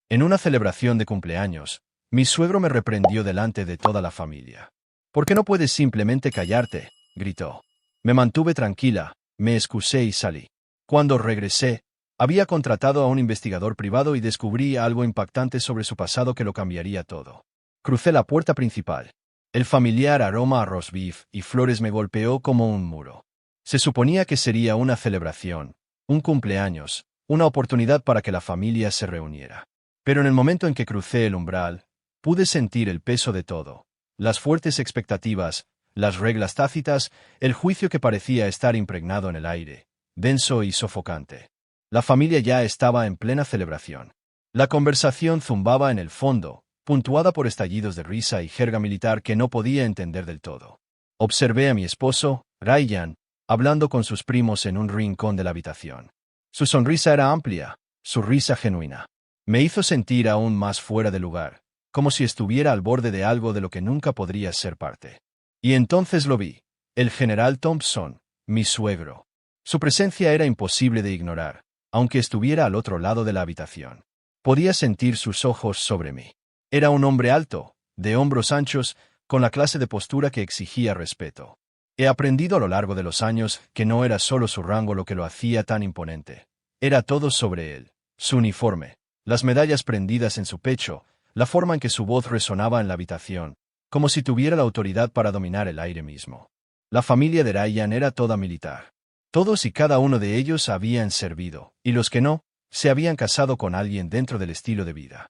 En una celebración de cumpleaños, mi suegro me reprendió delante de toda la familia. ¿Por qué no puedes simplemente callarte?, gritó. Me mantuve tranquila, me excusé y salí. Cuando regresé, había contratado a un investigador privado y descubrí algo impactante sobre su pasado que lo cambiaría todo. Crucé la puerta principal. El familiar aroma a roast beef y flores me golpeó como un muro. Se suponía que sería una celebración, un cumpleaños, una oportunidad para que la familia se reuniera. Pero en el momento en que crucé el umbral, pude sentir el peso de todo. Las fuertes expectativas, las reglas tácitas, el juicio que parecía estar impregnado en el aire, denso y sofocante. La familia ya estaba en plena celebración. La conversación zumbaba en el fondo, puntuada por estallidos de risa y jerga militar que no podía entender del todo. Observé a mi esposo, Ryan, hablando con sus primos en un rincón de la habitación. Su sonrisa era amplia, su risa genuina. Me hizo sentir aún más fuera de lugar, como si estuviera al borde de algo de lo que nunca podría ser parte. Y entonces lo vi, el general Thompson, mi suegro. Su presencia era imposible de ignorar, aunque estuviera al otro lado de la habitación. Podía sentir sus ojos sobre mí. Era un hombre alto, de hombros anchos, con la clase de postura que exigía respeto. He aprendido a lo largo de los años que no era solo su rango lo que lo hacía tan imponente. Era todo sobre él, su uniforme, las medallas prendidas en su pecho, la forma en que su voz resonaba en la habitación, como si tuviera la autoridad para dominar el aire mismo. La familia de Ryan era toda militar. Todos y cada uno de ellos habían servido, y los que no, se habían casado con alguien dentro del estilo de vida.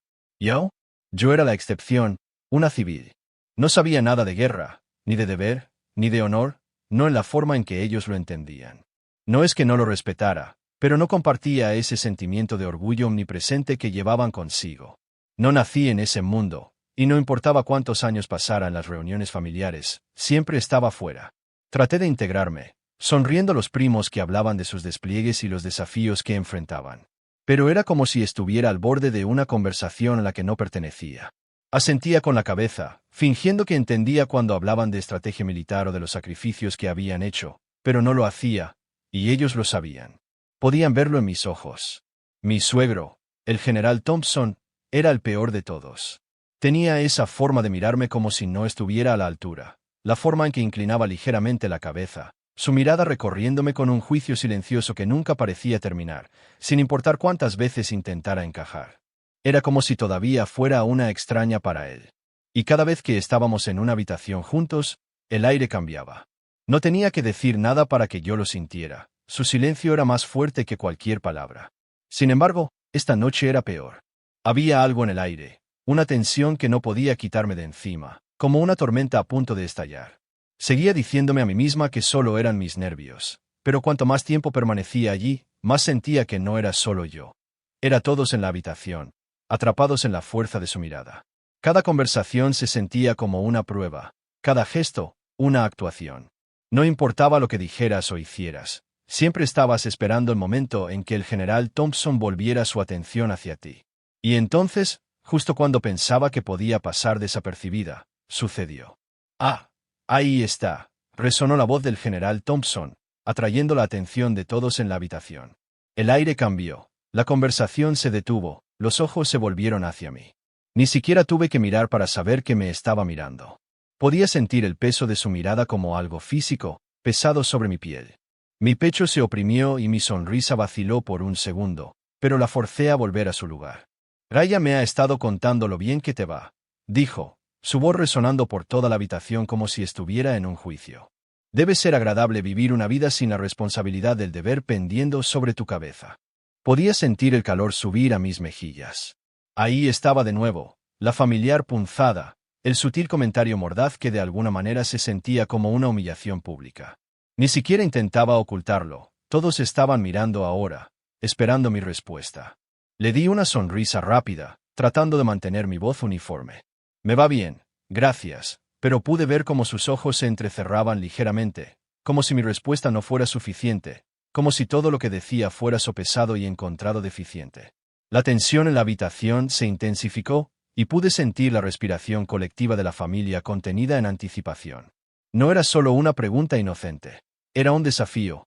Yo era la excepción, una civil. No sabía nada de guerra, ni de deber, ni de honor, no en la forma en que ellos lo entendían. No es que no lo respetara, pero no compartía ese sentimiento de orgullo omnipresente que llevaban consigo. No nací en ese mundo, y no importaba cuántos años pasara en las reuniones familiares, siempre estaba fuera. Traté de integrarme, sonriendo a los primos que hablaban de sus despliegues y los desafíos que enfrentaban. Pero era como si estuviera al borde de una conversación a la que no pertenecía. Asentía con la cabeza, fingiendo que entendía cuando hablaban de estrategia militar o de los sacrificios que habían hecho, pero no lo hacía, y ellos lo sabían. Podían verlo en mis ojos. Mi suegro, el general Thompson, era el peor de todos. Tenía esa forma de mirarme como si no estuviera a la altura, la forma en que inclinaba ligeramente la cabeza, su mirada recorriéndome con un juicio silencioso que nunca parecía terminar, sin importar cuántas veces intentara encajar. Era como si todavía fuera una extraña para él. Y cada vez que estábamos en una habitación juntos, el aire cambiaba. No tenía que decir nada para que yo lo sintiera. Su silencio era más fuerte que cualquier palabra. Sin embargo, esta noche era peor. Había algo en el aire, una tensión que no podía quitarme de encima, como una tormenta a punto de estallar. Seguía diciéndome a mí misma que solo eran mis nervios, pero cuanto más tiempo permanecía allí, más sentía que no era solo yo. Era todos en la habitación, atrapados en la fuerza de su mirada. Cada conversación se sentía como una prueba, cada gesto, una actuación. No importaba lo que dijeras o hicieras, siempre estabas esperando el momento en que el general Thompson volviera su atención hacia ti. Y entonces, justo cuando pensaba que podía pasar desapercibida, sucedió. Ahí está, resonó la voz del general Thompson, atrayendo la atención de todos en la habitación. El aire cambió, la conversación se detuvo, los ojos se volvieron hacia mí. Ni siquiera tuve que mirar para saber que me estaba mirando. Podía sentir el peso de su mirada como algo físico, pesado sobre mi piel. Mi pecho se oprimió y mi sonrisa vaciló por un segundo, pero la forcé a volver a su lugar. Raya me ha estado contando lo bien que te va, dijo, su voz resonando por toda la habitación como si estuviera en un juicio. Debe ser agradable vivir una vida sin la responsabilidad del deber pendiendo sobre tu cabeza. Podía sentir el calor subir a mis mejillas. Ahí estaba de nuevo, la familiar punzada, el sutil comentario mordaz que de alguna manera se sentía como una humillación pública. Ni siquiera intentaba ocultarlo, todos estaban mirando ahora, esperando mi respuesta. Le di una sonrisa rápida, tratando de mantener mi voz uniforme. Me va bien, gracias, pero pude ver cómo sus ojos se entrecerraban ligeramente, como si mi respuesta no fuera suficiente, como si todo lo que decía fuera sopesado y encontrado deficiente. La tensión en la habitación se intensificó, y pude sentir la respiración colectiva de la familia contenida en anticipación. No era solo una pregunta inocente, era un desafío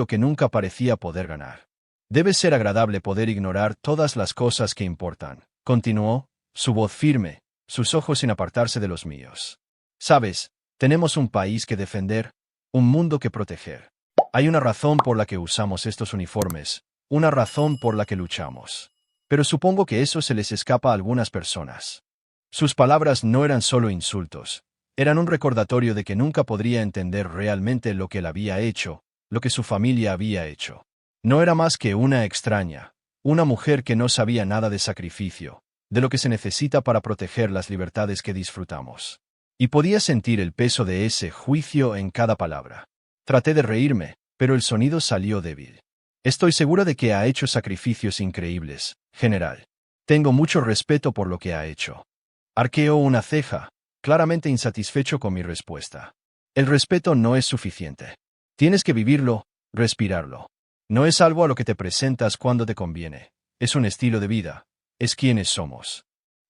que nunca parecía poder ganar. Debe ser agradable poder ignorar todas las cosas que importan, continuó, su voz firme, sus ojos sin apartarse de los míos. Sabes, tenemos un país que defender, un mundo que proteger. Hay una razón por la que usamos estos uniformes, una razón por la que luchamos. Pero supongo que eso se les escapa a algunas personas. Sus palabras no eran solo insultos, eran un recordatorio de que nunca podría entender realmente lo que él había hecho, lo que su familia había hecho. No era más que una extraña, una mujer que no sabía nada de sacrificio, de lo que se necesita para proteger las libertades que disfrutamos. Y podía sentir el peso de ese juicio en cada palabra. Traté de reírme, pero el sonido salió débil. Estoy segura de que ha hecho sacrificios increíbles, general. Tengo mucho respeto por lo que ha hecho. Arqueó una ceja, claramente insatisfecho con mi respuesta. El respeto no es suficiente. Tienes que vivirlo, respirarlo. No es algo a lo que te presentas cuando te conviene. Es un estilo de vida. Es quienes somos.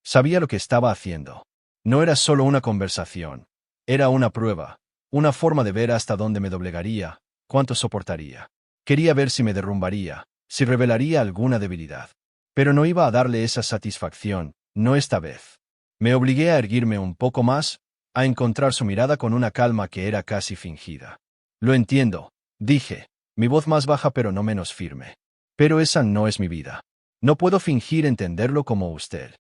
Sabía lo que estaba haciendo. No era solo una conversación. Era una prueba. Una forma de ver hasta dónde me doblegaría, cuánto soportaría. Quería ver si me derrumbaría, si revelaría alguna debilidad. Pero no iba a darle esa satisfacción, no esta vez. Me obligué a erguirme un poco más, a encontrar su mirada con una calma que era casi fingida. Lo entiendo, dije, mi voz más baja pero no menos firme. Pero esa no es mi vida. No puedo fingir entenderlo como usted.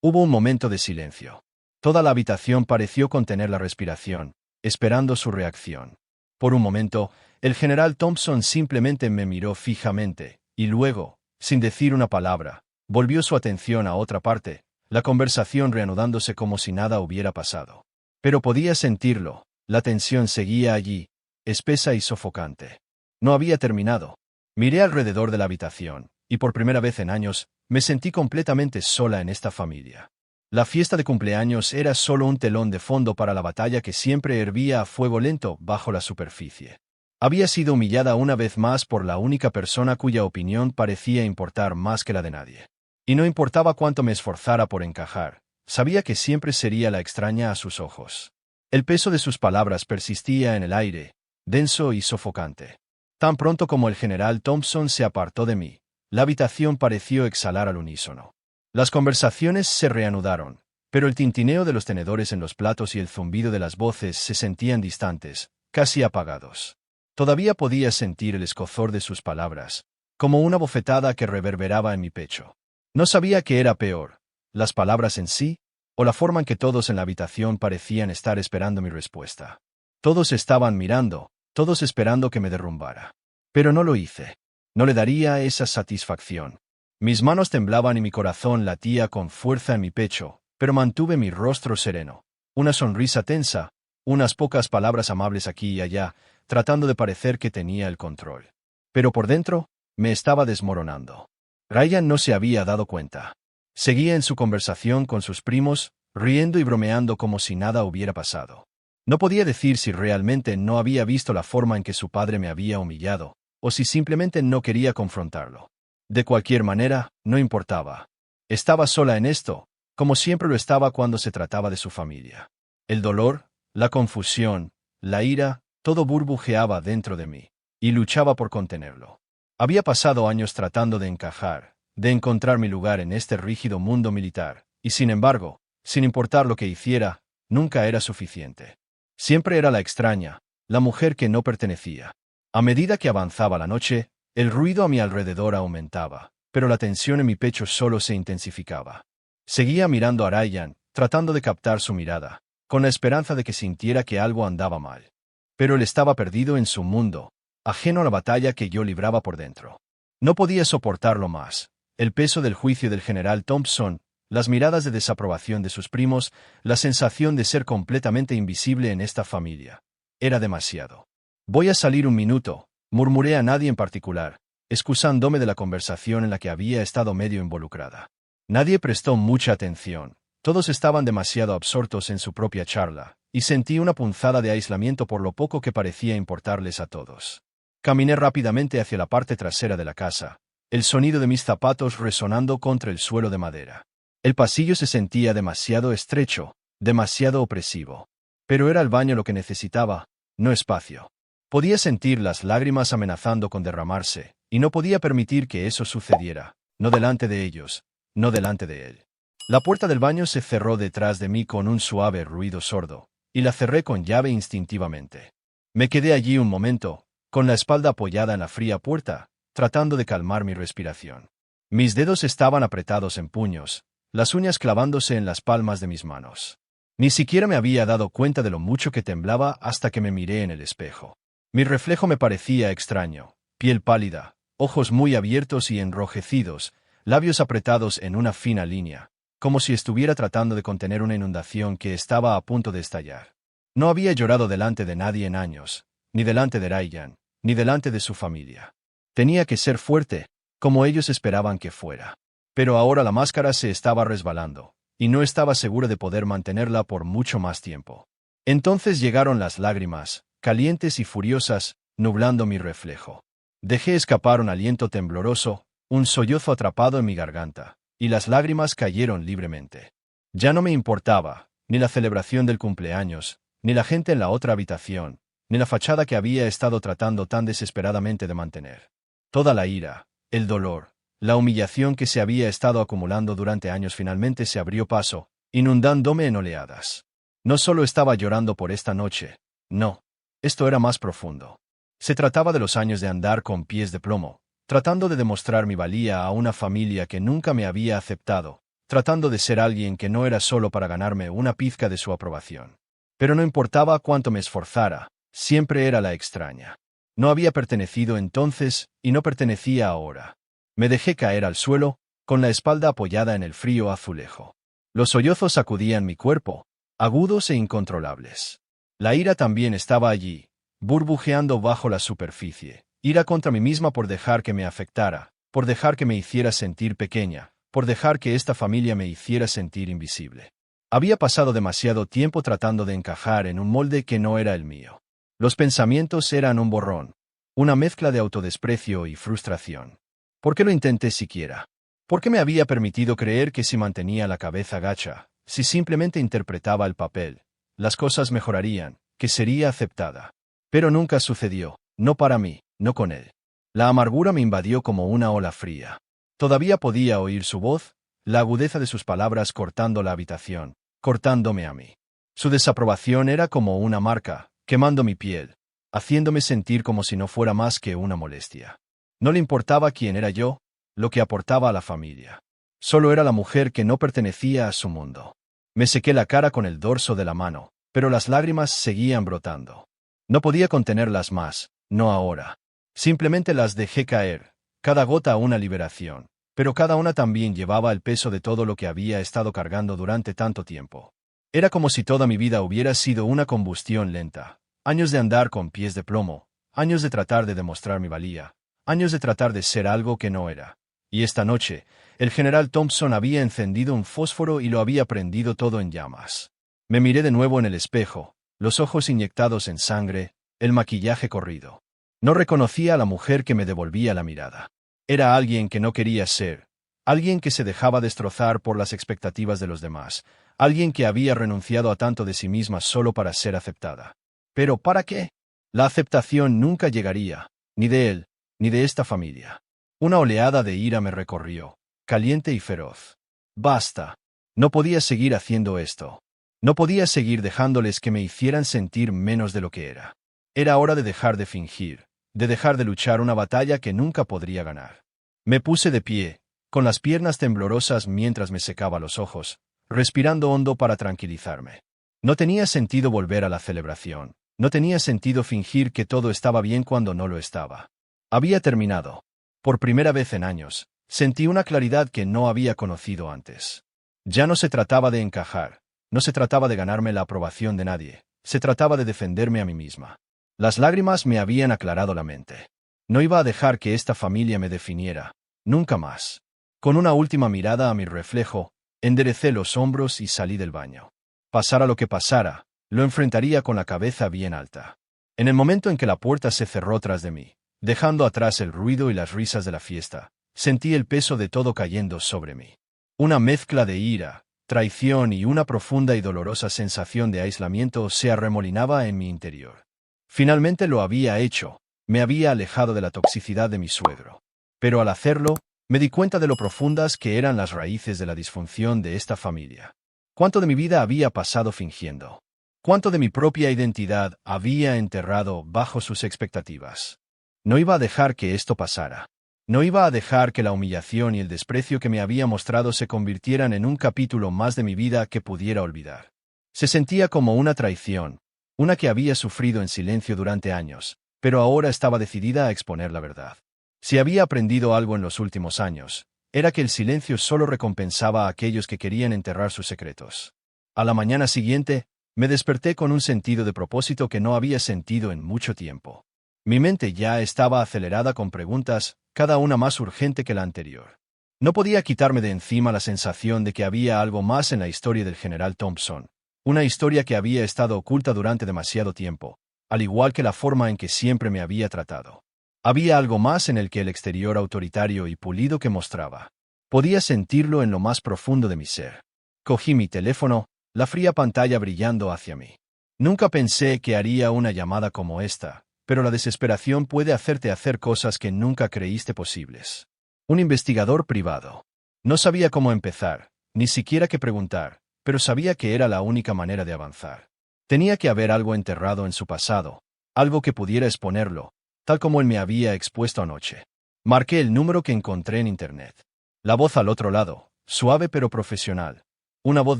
Hubo un momento de silencio. Toda la habitación pareció contener la respiración, esperando su reacción. Por un momento, el general Thompson simplemente me miró fijamente, y luego, sin decir una palabra, volvió su atención a otra parte, la conversación reanudándose como si nada hubiera pasado. Pero podía sentirlo, la tensión seguía allí, espesa y sofocante. No había terminado. Miré alrededor de la habitación, y por primera vez en años, me sentí completamente sola en esta familia. La fiesta de cumpleaños era solo un telón de fondo para la batalla que siempre hervía a fuego lento bajo la superficie. Había sido humillada una vez más por la única persona cuya opinión parecía importar más que la de nadie. Y no importaba cuánto me esforzara por encajar, sabía que siempre sería la extraña a sus ojos. El peso de sus palabras persistía en el aire, denso y sofocante. Tan pronto como el general Thompson se apartó de mí, la habitación pareció exhalar al unísono. Las conversaciones se reanudaron, pero el tintineo de los tenedores en los platos y el zumbido de las voces se sentían distantes, casi apagados. Todavía podía sentir el escozor de sus palabras, como una bofetada que reverberaba en mi pecho. No sabía qué era peor, las palabras en sí, o la forma en que todos en la habitación parecían estar esperando mi respuesta. Todos estaban mirando, todos esperando que me derrumbara. Pero no lo hice. No le daría esa satisfacción. Mis manos temblaban y mi corazón latía con fuerza en mi pecho, pero mantuve mi rostro sereno. Una sonrisa tensa, unas pocas palabras amables aquí y allá, tratando de parecer que tenía el control. Pero por dentro, me estaba desmoronando. Ryan no se había dado cuenta. Seguía en su conversación con sus primos, riendo y bromeando como si nada hubiera pasado. No podía decir si realmente no había visto la forma en que su padre me había humillado, o si simplemente no quería confrontarlo. De cualquier manera, no importaba. Estaba sola en esto, como siempre lo estaba cuando se trataba de su familia. El dolor, la confusión, la ira, todo burbujeaba dentro de mí, y luchaba por contenerlo. Había pasado años tratando de encajar, de encontrar mi lugar en este rígido mundo militar, y sin embargo, sin importar lo que hiciera, nunca era suficiente. Siempre era la extraña, la mujer que no pertenecía. A medida que avanzaba la noche, el ruido a mi alrededor aumentaba, pero la tensión en mi pecho solo se intensificaba. Seguía mirando a Ryan, tratando de captar su mirada, con la esperanza de que sintiera que algo andaba mal. Pero él estaba perdido en su mundo, ajeno a la batalla que yo libraba por dentro. No podía soportarlo más. El peso del juicio del general Thompson, las miradas de desaprobación de sus primos, la sensación de ser completamente invisible en esta familia. Era demasiado. Voy a salir un minuto, murmuré a nadie en particular, excusándome de la conversación en la que había estado medio involucrada. Nadie prestó mucha atención. Todos estaban demasiado absortos en su propia charla, y sentí una punzada de aislamiento por lo poco que parecía importarles a todos. Caminé rápidamente hacia la parte trasera de la casa, el sonido de mis zapatos resonando contra el suelo de madera. El pasillo se sentía demasiado estrecho, demasiado opresivo. Pero era el baño lo que necesitaba, no espacio. Podía sentir las lágrimas amenazando con derramarse, y no podía permitir que eso sucediera, no delante de ellos, no delante de él. La puerta del baño se cerró detrás de mí con un suave ruido sordo, y la cerré con llave instintivamente. Me quedé allí un momento, con la espalda apoyada en la fría puerta, tratando de calmar mi respiración. Mis dedos estaban apretados en puños, las uñas clavándose en las palmas de mis manos. Ni siquiera me había dado cuenta de lo mucho que temblaba hasta que me miré en el espejo. Mi reflejo me parecía extraño, piel pálida, ojos muy abiertos y enrojecidos, labios apretados en una fina línea, como si estuviera tratando de contener una inundación que estaba a punto de estallar. No había llorado delante de nadie en años, ni delante de Ryan, ni delante de su familia. Tenía que ser fuerte, como ellos esperaban que fuera. Pero ahora la máscara se estaba resbalando, y no estaba seguro de poder mantenerla por mucho más tiempo. Entonces llegaron las lágrimas, calientes y furiosas, nublando mi reflejo. Dejé escapar un aliento tembloroso, un sollozo atrapado en mi garganta, y las lágrimas cayeron libremente. Ya no me importaba, ni la celebración del cumpleaños, ni la gente en la otra habitación, ni la fachada que había estado tratando tan desesperadamente de mantener. Toda la ira, el dolor, la humillación que se había estado acumulando durante años finalmente se abrió paso, inundándome en oleadas. No solo estaba llorando por esta noche, no. Esto era más profundo. Se trataba de los años de andar con pies de plomo, tratando de demostrar mi valía a una familia que nunca me había aceptado, tratando de ser alguien que no era solo para ganarme una pizca de su aprobación. Pero no importaba cuánto me esforzara, siempre era la extraña. No había pertenecido entonces, y no pertenecía ahora. Me dejé caer al suelo, con la espalda apoyada en el frío azulejo. Los sollozos sacudían mi cuerpo, agudos e incontrolables. La ira también estaba allí, burbujeando bajo la superficie. Ira contra mí misma por dejar que me afectara, por dejar que me hiciera sentir pequeña, por dejar que esta familia me hiciera sentir invisible. Había pasado demasiado tiempo tratando de encajar en un molde que no era el mío. Los pensamientos eran un borrón, una mezcla de autodesprecio y frustración. ¿Por qué lo intenté siquiera? ¿Por qué me había permitido creer que si mantenía la cabeza gacha, si simplemente interpretaba el papel, las cosas mejorarían, que sería aceptada? Pero nunca sucedió, no para mí, no con él. La amargura me invadió como una ola fría. Todavía podía oír su voz, la agudeza de sus palabras cortando la habitación, cortándome a mí. Su desaprobación era como una marca, quemando mi piel, haciéndome sentir como si no fuera más que una molestia. No le importaba quién era yo, lo que aportaba a la familia. Solo era la mujer que no pertenecía a su mundo. Me sequé la cara con el dorso de la mano, pero las lágrimas seguían brotando. No podía contenerlas más, no ahora. Simplemente las dejé caer, cada gota una liberación, pero cada una también llevaba el peso de todo lo que había estado cargando durante tanto tiempo. Era como si toda mi vida hubiera sido una combustión lenta, años de andar con pies de plomo, años de tratar de demostrar mi valía, años de tratar de ser algo que no era. Y esta noche, el general Thompson había encendido un fósforo y lo había prendido todo en llamas. Me miré de nuevo en el espejo, los ojos inyectados en sangre, el maquillaje corrido. No reconocía a la mujer que me devolvía la mirada. Era alguien que no quería ser, alguien que se dejaba destrozar por las expectativas de los demás, alguien que había renunciado a tanto de sí misma solo para ser aceptada. ¿Pero para qué? La aceptación nunca llegaría, ni de él, ni de esta familia. Una oleada de ira me recorrió, caliente y feroz. Basta. No podía seguir haciendo esto. No podía seguir dejándoles que me hicieran sentir menos de lo que era. Era hora de dejar de fingir, de dejar de luchar una batalla que nunca podría ganar. Me puse de pie, con las piernas temblorosas mientras me secaba los ojos, respirando hondo para tranquilizarme. No tenía sentido volver a la celebración. No tenía sentido fingir que todo estaba bien cuando no lo estaba. Había terminado. Por primera vez en años, sentí una claridad que no había conocido antes. Ya no se trataba de encajar, no se trataba de ganarme la aprobación de nadie, se trataba de defenderme a mí misma. Las lágrimas me habían aclarado la mente. No iba a dejar que esta familia me definiera, nunca más. Con una última mirada a mi reflejo, enderecé los hombros y salí del baño. Pasara lo que pasara, lo enfrentaría con la cabeza bien alta. En el momento en que la puerta se cerró tras de mí, dejando atrás el ruido y las risas de la fiesta, sentí el peso de todo cayendo sobre mí. Una mezcla de ira, traición y una profunda y dolorosa sensación de aislamiento se arremolinaba en mi interior. Finalmente lo había hecho. Me había alejado de la toxicidad de mi suegro. Pero al hacerlo, me di cuenta de lo profundas que eran las raíces de la disfunción de esta familia. Cuánto de mi vida había pasado fingiendo. Cuánto de mi propia identidad había enterrado bajo sus expectativas. No iba a dejar que esto pasara. No iba a dejar que la humillación y el desprecio que me había mostrado se convirtieran en un capítulo más de mi vida que pudiera olvidar. Se sentía como una traición, una que había sufrido en silencio durante años, pero ahora estaba decidida a exponer la verdad. Si había aprendido algo en los últimos años, era que el silencio solo recompensaba a aquellos que querían enterrar sus secretos. A la mañana siguiente, me desperté con un sentido de propósito que no había sentido en mucho tiempo. Mi mente ya estaba acelerada con preguntas, cada una más urgente que la anterior. No podía quitarme de encima la sensación de que había algo más en la historia del general Thompson, una historia que había estado oculta durante demasiado tiempo, al igual que la forma en que siempre me había tratado. Había algo más en el que el exterior autoritario y pulido que mostraba. Podía sentirlo en lo más profundo de mi ser. Cogí mi teléfono, la fría pantalla brillando hacia mí. Nunca pensé que haría una llamada como esta, pero la desesperación puede hacerte hacer cosas que nunca creíste posibles. Un investigador privado. No sabía cómo empezar, ni siquiera qué preguntar, pero sabía que era la única manera de avanzar. Tenía que haber algo enterrado en su pasado, algo que pudiera exponerlo, tal como él me había expuesto anoche. Marqué el número que encontré en Internet. La voz al otro lado, suave pero profesional. Una voz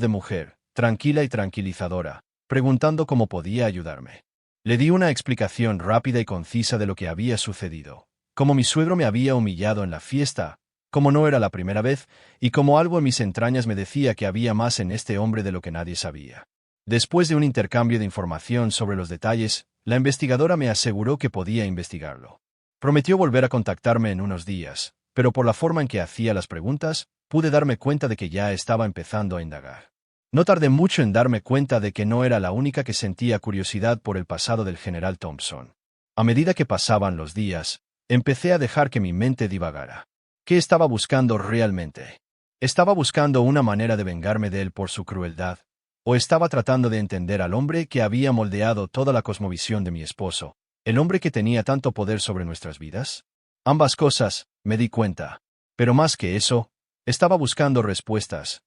de mujer, tranquila y tranquilizadora, preguntando cómo podía ayudarme. Le di una explicación rápida y concisa de lo que había sucedido, cómo mi suegro me había humillado en la fiesta, cómo no era la primera vez, y cómo algo en mis entrañas me decía que había más en este hombre de lo que nadie sabía. Después de un intercambio de información sobre los detalles, la investigadora me aseguró que podía investigarlo. Prometió volver a contactarme en unos días, pero por la forma en que hacía las preguntas, pude darme cuenta de que ya estaba empezando a indagar. No tardé mucho en darme cuenta de que no era la única que sentía curiosidad por el pasado del general Thompson. A medida que pasaban los días, empecé a dejar que mi mente divagara. ¿Qué estaba buscando realmente? ¿Estaba buscando una manera de vengarme de él por su crueldad? ¿O estaba tratando de entender al hombre que había moldeado toda la cosmovisión de mi esposo, el hombre que tenía tanto poder sobre nuestras vidas? Ambas cosas, me di cuenta. Pero más que eso, estaba buscando respuestas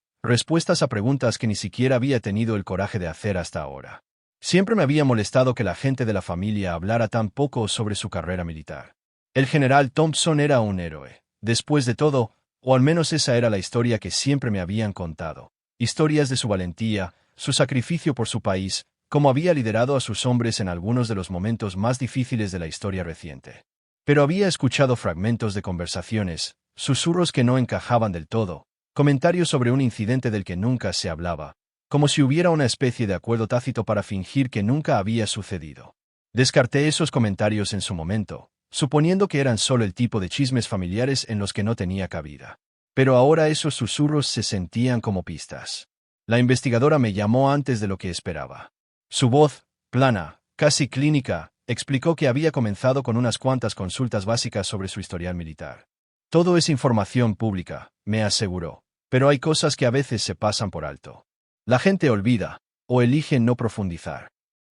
a preguntas que ni siquiera había tenido el coraje de hacer hasta ahora. Siempre me había molestado que la gente de la familia hablara tan poco sobre su carrera militar. El general Thompson era un héroe, después de todo, o al menos esa era la historia que siempre me habían contado. Historias de su valentía, su sacrificio por su país, cómo había liderado a sus hombres en algunos de los momentos más difíciles de la historia reciente. Pero había escuchado fragmentos de conversaciones, susurros que no encajaban del todo, comentarios sobre un incidente del que nunca se hablaba, como si hubiera una especie de acuerdo tácito para fingir que nunca había sucedido. Descarté esos comentarios en su momento, suponiendo que eran solo el tipo de chismes familiares en los que no tenía cabida. Pero ahora esos susurros se sentían como pistas. La investigadora me llamó antes de lo que esperaba. Su voz, plana, casi clínica, explicó que había comenzado con unas cuantas consultas básicas sobre su historial militar. Todo es información pública, me aseguró, pero hay cosas que a veces se pasan por alto. La gente olvida, o elige no profundizar.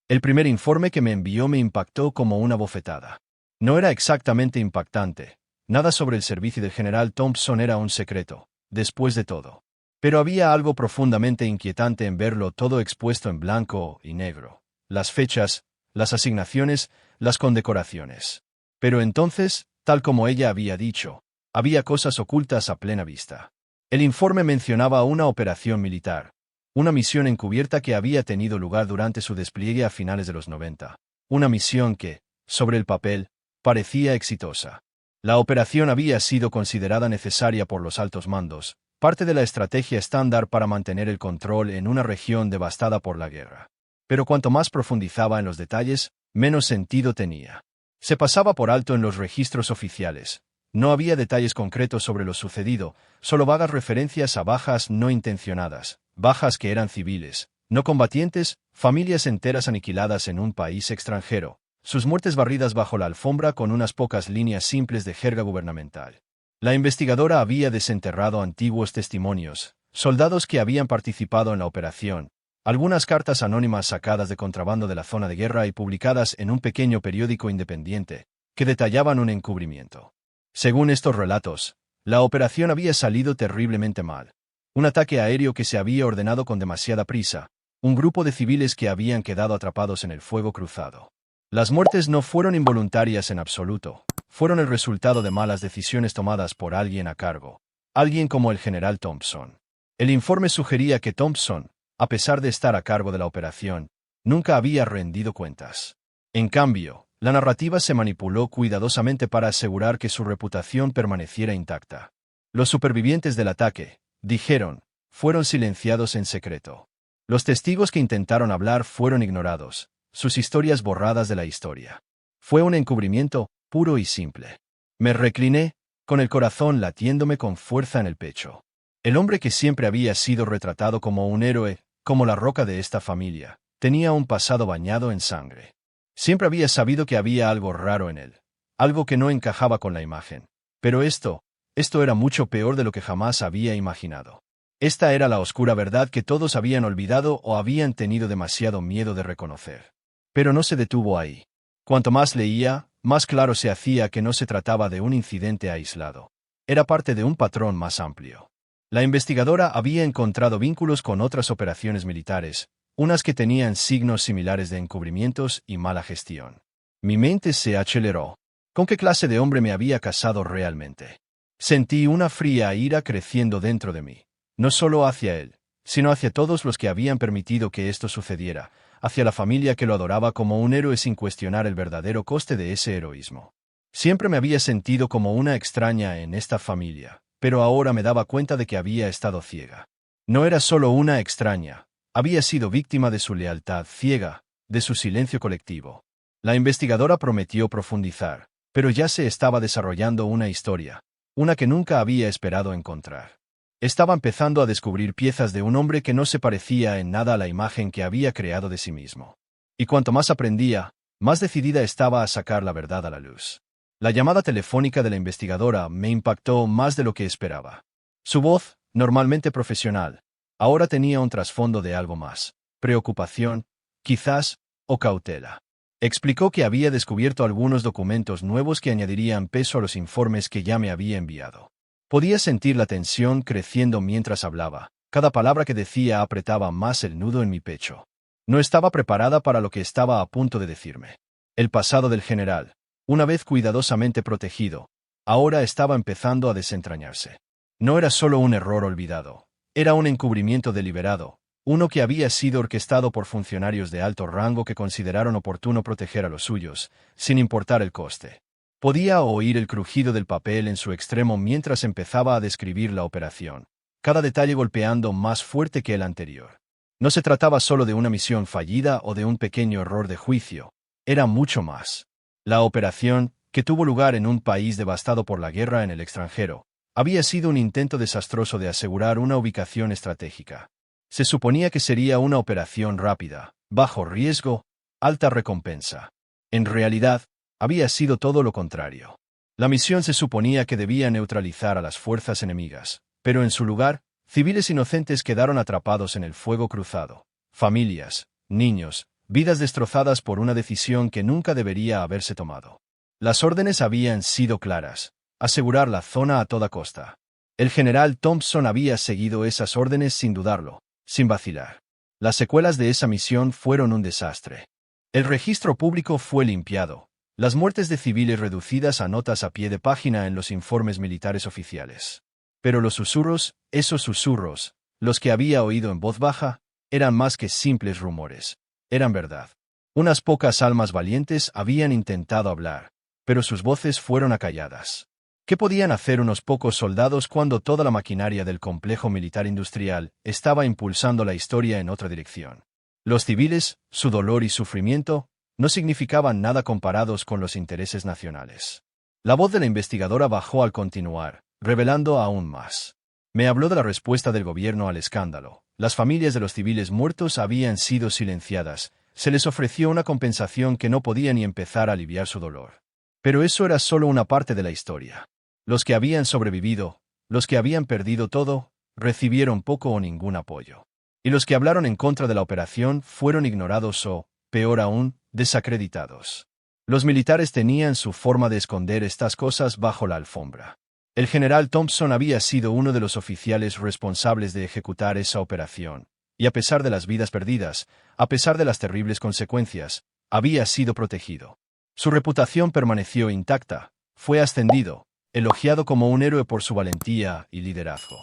El primer informe que me envió me impactó como una bofetada. No era exactamente impactante. Nada sobre el servicio del general Thompson era un secreto, después de todo. Pero había algo profundamente inquietante en verlo todo expuesto en blanco y negro. Las fechas, las asignaciones, las condecoraciones. Pero entonces, tal como ella había dicho, había cosas ocultas a plena vista. El informe mencionaba una operación militar, una misión encubierta que había tenido lugar durante su despliegue a finales de los 90. Una misión que, sobre el papel, parecía exitosa. La operación había sido considerada necesaria por los altos mandos, parte de la estrategia estándar para mantener el control en una región devastada por la guerra. Pero cuanto más profundizaba en los detalles, menos sentido tenía. Se pasaba por alto en los registros oficiales. No había detalles concretos sobre lo sucedido, solo vagas referencias a bajas no intencionadas, bajas que eran civiles, no combatientes, familias enteras aniquiladas en un país extranjero, sus muertes barridas bajo la alfombra con unas pocas líneas simples de jerga gubernamental. La investigadora había desenterrado antiguos testimonios, soldados que habían participado en la operación, algunas cartas anónimas sacadas de contrabando de la zona de guerra y publicadas en un pequeño periódico independiente, que detallaban un encubrimiento. Según estos relatos, la operación había salido terriblemente mal. Un ataque aéreo que se había ordenado con demasiada prisa, un grupo de civiles que habían quedado atrapados en el fuego cruzado. Las muertes no fueron involuntarias en absoluto, fueron el resultado de malas decisiones tomadas por alguien a cargo, alguien como el general Thompson. El informe sugería que Thompson, a pesar de estar a cargo de la operación, nunca había rendido cuentas. En cambio, la narrativa se manipuló cuidadosamente para asegurar que su reputación permaneciera intacta. Los supervivientes del ataque, dijeron, fueron silenciados en secreto. Los testigos que intentaron hablar fueron ignorados, sus historias borradas de la historia. Fue un encubrimiento puro y simple. Me recliné, con el corazón latiéndome con fuerza en el pecho. El hombre que siempre había sido retratado como un héroe, como la roca de esta familia, tenía un pasado bañado en sangre. Siempre había sabido que había algo raro en él, algo que no encajaba con la imagen. Pero esto era mucho peor de lo que jamás había imaginado. Esta era la oscura verdad que todos habían olvidado o habían tenido demasiado miedo de reconocer. Pero no se detuvo ahí. Cuanto más leía, más claro se hacía que no se trataba de un incidente aislado. Era parte de un patrón más amplio. La investigadora había encontrado vínculos con otras operaciones militares, unas que tenían signos similares de encubrimientos y mala gestión. Mi mente se aceleró. ¿Con qué clase de hombre me había casado realmente? Sentí una fría ira creciendo dentro de mí, no solo hacia él, sino hacia todos los que habían permitido que esto sucediera, hacia la familia que lo adoraba como un héroe sin cuestionar el verdadero coste de ese heroísmo. Siempre me había sentido como una extraña en esta familia, pero ahora me daba cuenta de que había estado ciega. No era solo una extraña, había sido víctima de su lealtad ciega, de su silencio colectivo. La investigadora prometió profundizar, pero ya se estaba desarrollando una historia, una que nunca había esperado encontrar. Estaba empezando a descubrir piezas de un hombre que no se parecía en nada a la imagen que había creado de sí mismo. Y cuanto más aprendía, más decidida estaba a sacar la verdad a la luz. La llamada telefónica de la investigadora me impactó más de lo que esperaba. Su voz, normalmente profesional, ahora tenía un trasfondo de algo más: preocupación, quizás, o cautela. Explicó que había descubierto algunos documentos nuevos que añadirían peso a los informes que ya me había enviado. Podía sentir la tensión creciendo mientras hablaba. Cada palabra que decía apretaba más el nudo en mi pecho. No estaba preparada para lo que estaba a punto de decirme. El pasado del general, una vez cuidadosamente protegido, ahora estaba empezando a desentrañarse. No era solo un error olvidado, era un encubrimiento deliberado, uno que había sido orquestado por funcionarios de alto rango que consideraron oportuno proteger a los suyos, sin importar el coste. Podía oír el crujido del papel en su extremo mientras empezaba a describir la operación, cada detalle golpeando más fuerte que el anterior. No se trataba solo de una misión fallida o de un pequeño error de juicio, era mucho más. La operación, que tuvo lugar en un país devastado por la guerra en el extranjero, había sido un intento desastroso de asegurar una ubicación estratégica. Se suponía que sería una operación rápida, bajo riesgo, alta recompensa. En realidad, había sido todo lo contrario. La misión se suponía que debía neutralizar a las fuerzas enemigas, pero en su lugar, civiles inocentes quedaron atrapados en el fuego cruzado. Familias, niños, vidas destrozadas por una decisión que nunca debería haberse tomado. Las órdenes habían sido claras: asegurar la zona a toda costa. El general Thompson había seguido esas órdenes sin dudarlo, sin vacilar. Las secuelas de esa misión fueron un desastre. El registro público fue limpiado. Las muertes de civiles reducidas a notas a pie de página en los informes militares oficiales. Pero los susurros, esos susurros, los que había oído en voz baja, eran más que simples rumores. Eran verdad. Unas pocas almas valientes habían intentado hablar, pero sus voces fueron acalladas. ¿Qué podían hacer unos pocos soldados cuando toda la maquinaria del complejo militar industrial estaba impulsando la historia en otra dirección? Los civiles, su dolor y sufrimiento, no significaban nada comparados con los intereses nacionales. La voz de la investigadora bajó al continuar, revelando aún más. Me habló de la respuesta del gobierno al escándalo. Las familias de los civiles muertos habían sido silenciadas. Se les ofreció una compensación que no podía ni empezar a aliviar su dolor. Pero eso era solo una parte de la historia. Los que habían sobrevivido, los que habían perdido todo, recibieron poco o ningún apoyo. Y los que hablaron en contra de la operación fueron ignorados o, peor aún, desacreditados. Los militares tenían su forma de esconder estas cosas bajo la alfombra. El general Thompson había sido uno de los oficiales responsables de ejecutar esa operación, y a pesar de las vidas perdidas, a pesar de las terribles consecuencias, había sido protegido. Su reputación permaneció intacta, fue ascendido, elogiado como un héroe por su valentía y liderazgo.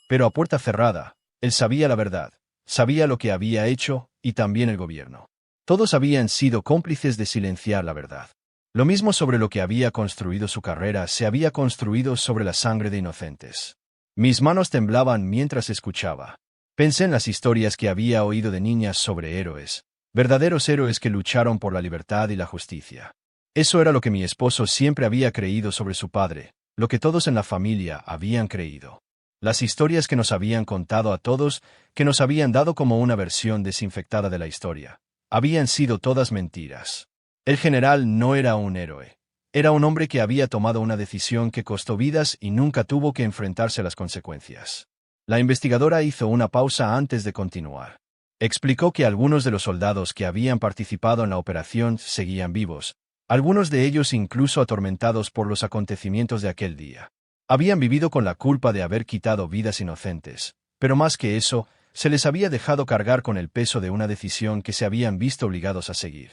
Pero a puerta cerrada, él sabía la verdad, sabía lo que había hecho, y también el gobierno. Todos habían sido cómplices de silenciar la verdad. Lo mismo sobre lo que había construido su carrera se había construido sobre la sangre de inocentes. Mis manos temblaban mientras escuchaba. Pensé en las historias que había oído de niñas sobre héroes, verdaderos héroes que lucharon por la libertad y la justicia. Eso era lo que mi esposo siempre había creído sobre su padre, lo que todos en la familia habían creído. Las historias que nos habían contado a todos, que nos habían dado como una versión desinfectada de la historia, habían sido todas mentiras. El general no era un héroe. Era un hombre que había tomado una decisión que costó vidas y nunca tuvo que enfrentarse a las consecuencias. La investigadora hizo una pausa antes de continuar. Explicó que algunos de los soldados que habían participado en la operación seguían vivos, algunos de ellos incluso atormentados por los acontecimientos de aquel día. Habían vivido con la culpa de haber quitado vidas inocentes, pero más que eso, se les había dejado cargar con el peso de una decisión que se habían visto obligados a seguir.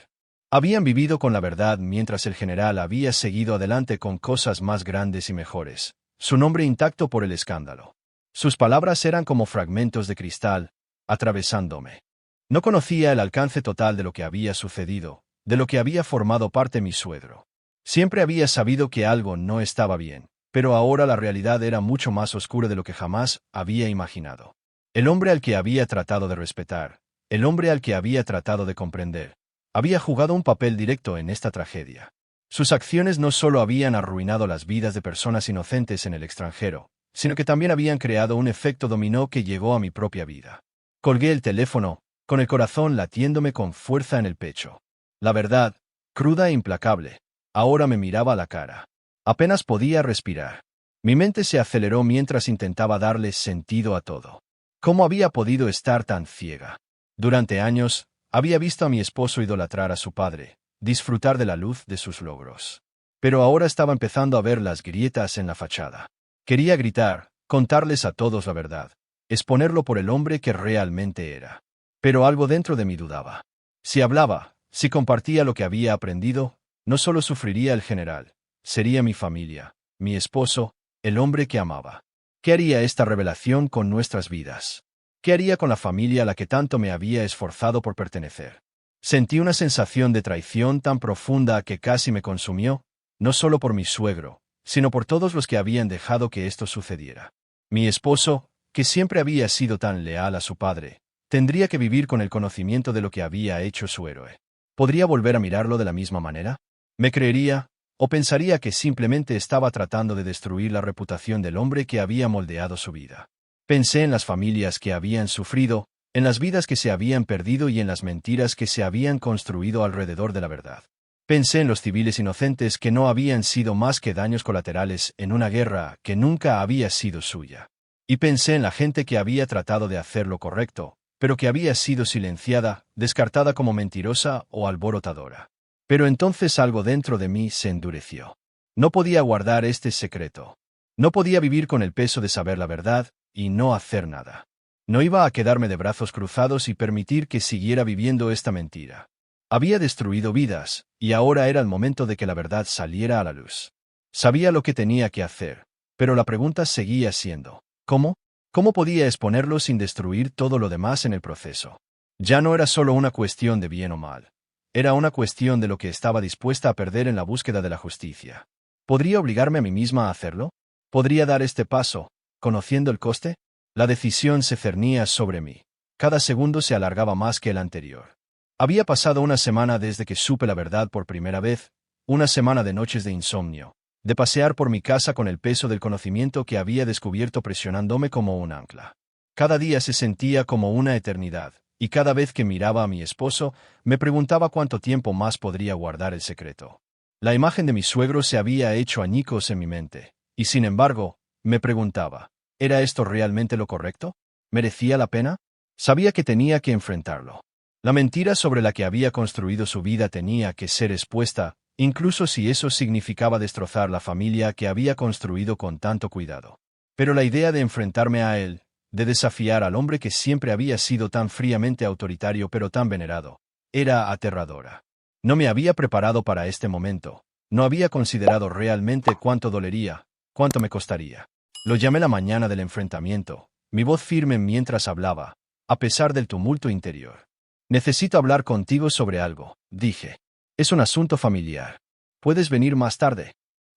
Habían vivido con la verdad mientras el general había seguido adelante con cosas más grandes y mejores, su nombre intacto por el escándalo. Sus palabras eran como fragmentos de cristal, atravesándome. No conocía el alcance total de lo que había sucedido, de lo que había formado parte mi suegro. Siempre había sabido que algo no estaba bien, pero ahora la realidad era mucho más oscura de lo que jamás había imaginado. El hombre al que había tratado de respetar, el hombre al que había tratado de comprender, había jugado un papel directo en esta tragedia. Sus acciones no solo habían arruinado las vidas de personas inocentes en el extranjero, sino que también habían creado un efecto dominó que llegó a mi propia vida. Colgué el teléfono, con el corazón latiéndome con fuerza en el pecho. La verdad, cruda e implacable, ahora me miraba a la cara. Apenas podía respirar. Mi mente se aceleró mientras intentaba darle sentido a todo. ¿Cómo había podido estar tan ciega? Durante años, había visto a mi esposo idolatrar a su padre, disfrutar de la luz de sus logros. Pero ahora estaba empezando a ver las grietas en la fachada. Quería gritar, contarles a todos la verdad, exponerlo por el hombre que realmente era. Pero algo dentro de mí dudaba. Si hablaba, si compartía lo que había aprendido, no solo sufriría el general, sería mi familia, mi esposo, el hombre que amaba. ¿Qué haría esta revelación con nuestras vidas? ¿Qué haría con la familia a la que tanto me había esforzado por pertenecer? Sentí una sensación de traición tan profunda que casi me consumió, no solo por mi suegro, sino por todos los que habían dejado que esto sucediera. Mi esposo, que siempre había sido tan leal a su padre, tendría que vivir con el conocimiento de lo que había hecho su héroe. ¿Podría volver a mirarlo de la misma manera? ¿Me creería, o pensaría que simplemente estaba tratando de destruir la reputación del hombre que había moldeado su vida? Pensé en las familias que habían sufrido, en las vidas que se habían perdido y en las mentiras que se habían construido alrededor de la verdad. Pensé en los civiles inocentes que no habían sido más que daños colaterales en una guerra que nunca había sido suya. Y pensé en la gente que había tratado de hacer lo correcto, pero que había sido silenciada, descartada como mentirosa o alborotadora. Pero entonces algo dentro de mí se endureció. No podía guardar este secreto. No podía vivir con el peso de saber la verdad y no hacer nada. No iba a quedarme de brazos cruzados y permitir que siguiera viviendo esta mentira. Había destruido vidas, y ahora era el momento de que la verdad saliera a la luz. Sabía lo que tenía que hacer, pero la pregunta seguía siendo, ¿cómo? ¿Cómo podía exponerlo sin destruir todo lo demás en el proceso? Ya no era solo una cuestión de bien o mal. Era una cuestión de lo que estaba dispuesta a perder en la búsqueda de la justicia. ¿Podría obligarme a mí misma a hacerlo? ¿Podría dar este paso, conociendo el coste? La decisión se cernía sobre mí. Cada segundo se alargaba más que el anterior. Había pasado una semana desde que supe la verdad por primera vez, una semana de noches de insomnio, de pasear por mi casa con el peso del conocimiento que había descubierto presionándome como un ancla. Cada día se sentía como una eternidad, y cada vez que miraba a mi esposo, me preguntaba cuánto tiempo más podría guardar el secreto. La imagen de mi suegro se había hecho añicos en mi mente, y sin embargo, me preguntaba, ¿era esto realmente lo correcto? ¿Merecía la pena? Sabía que tenía que enfrentarlo. La mentira sobre la que había construido su vida tenía que ser expuesta, incluso si eso significaba destrozar la familia que había construido con tanto cuidado. Pero la idea de enfrentarme a él, de desafiar al hombre que siempre había sido tan fríamente autoritario pero tan venerado, era aterradora. No me había preparado para este momento. No había considerado realmente cuánto dolería, cuánto me costaría. Lo llamé la mañana del enfrentamiento, mi voz firme mientras hablaba, a pesar del tumulto interior. Necesito hablar contigo sobre algo, dije. Es un asunto familiar. ¿Puedes venir más tarde?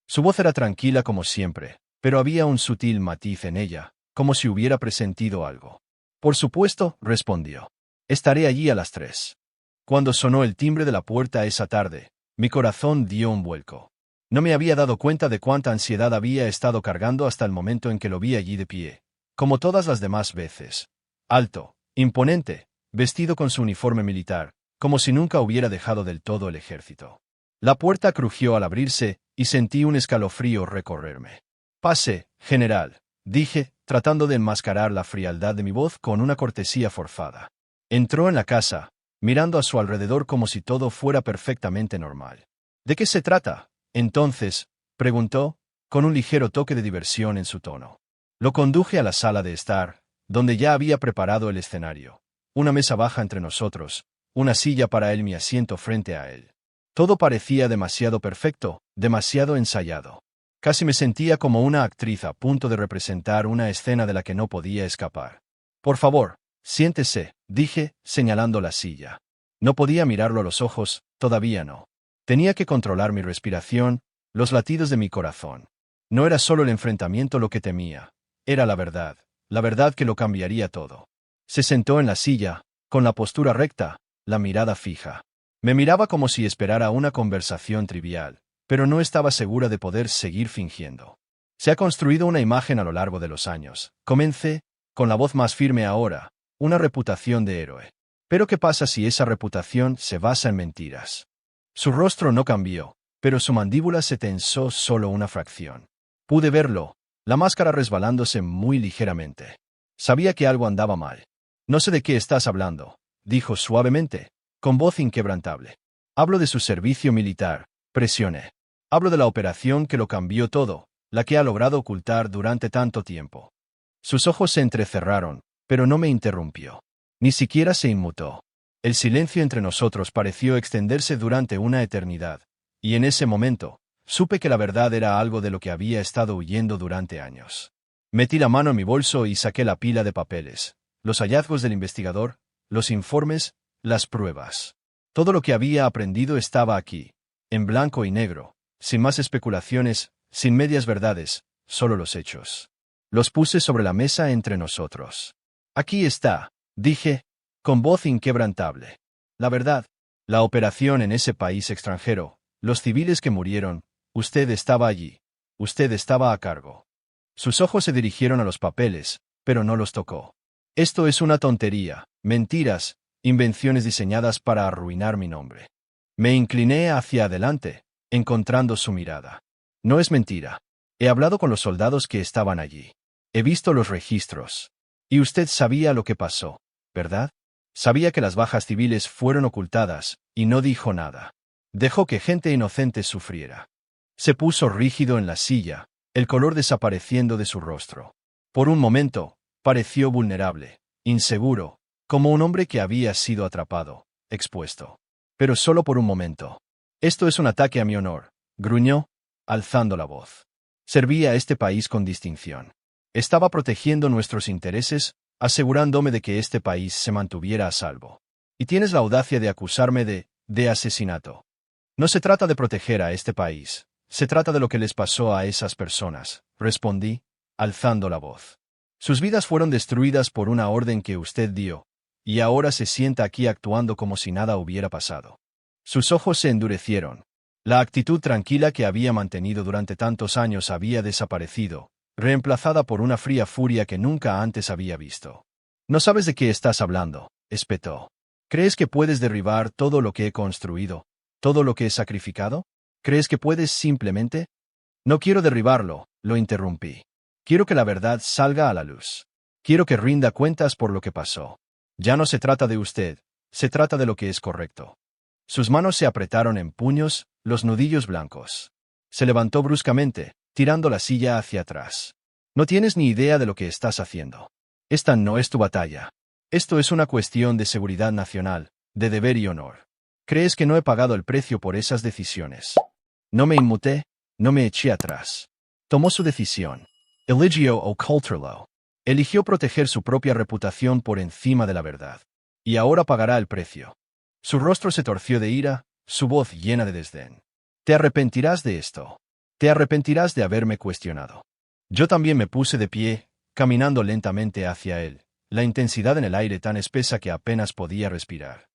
Su voz era tranquila como siempre, pero había un sutil matiz en ella, como si hubiera presentido algo. Por supuesto, respondió. Estaré allí a las 3. Cuando sonó el timbre de la puerta esa tarde, mi corazón dio un vuelco. No me había dado cuenta de cuánta ansiedad había estado cargando hasta el momento en que lo vi allí de pie, como todas las demás veces. Alto, imponente, vestido con su uniforme militar, como si nunca hubiera dejado del todo el ejército. La puerta crujió al abrirse, y sentí un escalofrío recorrerme. Pase, general, dije, tratando de enmascarar la frialdad de mi voz con una cortesía forzada. Entró en la casa, mirando a su alrededor como si todo fuera perfectamente normal. ¿De qué se trata? Entonces, preguntó, con un ligero toque de diversión en su tono. Lo conduje a la sala de estar, donde ya había preparado el escenario. Una mesa baja entre nosotros, una silla para él y mi asiento frente a él. Todo parecía demasiado perfecto, demasiado ensayado. Casi me sentía como una actriz a punto de representar una escena de la que no podía escapar. Por favor, siéntese, dije, señalando la silla. No podía mirarlo a los ojos, todavía no. Tenía que controlar mi respiración, los latidos de mi corazón. No era solo el enfrentamiento lo que temía, era la verdad que lo cambiaría todo. Se sentó en la silla, con la postura recta, la mirada fija. Me miraba como si esperara una conversación trivial, pero no estaba segura de poder seguir fingiendo. Se ha construido una imagen a lo largo de los años. Comencé, con la voz más firme ahora, una reputación de héroe. Pero ¿qué pasa si esa reputación se basa en mentiras? Su rostro no cambió, pero su mandíbula se tensó solo una fracción. Pude verlo, la máscara resbalándose muy ligeramente. Sabía que algo andaba mal. No sé de qué estás hablando, dijo suavemente, con voz inquebrantable. Hablo de su servicio militar, presioné. Hablo de la operación que lo cambió todo, la que ha logrado ocultar durante tanto tiempo. Sus ojos se entrecerraron, pero no me interrumpió. Ni siquiera se inmutó. El silencio entre nosotros pareció extenderse durante una eternidad, y en ese momento, supe que la verdad era algo de lo que había estado huyendo durante años. Metí la mano en mi bolso y saqué la pila de papeles, los hallazgos del investigador, los informes, las pruebas. Todo lo que había aprendido estaba aquí, en blanco y negro, sin más especulaciones, sin medias verdades, solo los hechos. Los puse sobre la mesa entre nosotros. Aquí está, dije, con voz inquebrantable. La verdad, la operación en ese país extranjero, los civiles que murieron, usted estaba allí. Usted estaba a cargo. Sus ojos se dirigieron a los papeles, pero no los tocó. Esto es una tontería, mentiras, invenciones diseñadas para arruinar mi nombre. Me incliné hacia adelante, encontrando su mirada. No es mentira. He hablado con los soldados que estaban allí. He visto los registros. Y usted sabía lo que pasó, ¿verdad? Sabía que las bajas civiles fueron ocultadas, y no dijo nada. Dejó que gente inocente sufriera. Se puso rígido en la silla, el color desapareciendo de su rostro. Por un momento, pareció vulnerable, inseguro, como un hombre que había sido atrapado, expuesto. Pero solo por un momento. Esto es un ataque a mi honor, gruñó, alzando la voz. Serví a este país con distinción. Estaba protegiendo nuestros intereses, asegurándome de que este país se mantuviera a salvo. Y tienes la audacia de acusarme de asesinato. No se trata de proteger a este país, se trata de lo que les pasó a esas personas, respondí, alzando la voz. Sus vidas fueron destruidas por una orden que usted dio, y ahora se sienta aquí actuando como si nada hubiera pasado. Sus ojos se endurecieron. La actitud tranquila que había mantenido durante tantos años había desaparecido, reemplazada por una fría furia que nunca antes había visto. No sabes de qué estás hablando, espetó. ¿Crees que puedes derribar todo lo que he construido, todo lo que he sacrificado? ¿Crees que puedes simplemente? No quiero derribarlo, lo interrumpí. Quiero que la verdad salga a la luz. Quiero que rinda cuentas por lo que pasó. Ya no se trata de usted, se trata de lo que es correcto. Sus manos se apretaron en puños, los nudillos blancos. Se levantó bruscamente, tirando la silla hacia atrás. No tienes ni idea de lo que estás haciendo. Esta no es tu batalla. Esto es una cuestión de seguridad nacional, de deber y honor. ¿Crees que no he pagado el precio por esas decisiones? No me inmuté, no me eché atrás. Tomó su decisión. Eligió ocultarlo. Eligió proteger su propia reputación por encima de la verdad. Y ahora pagará el precio. Su rostro se torció de ira, su voz llena de desdén. Te arrepentirás de esto. Te arrepentirás de haberme cuestionado. Yo también me puse de pie, caminando lentamente hacia él, la intensidad en el aire tan espesa que apenas podía respirar.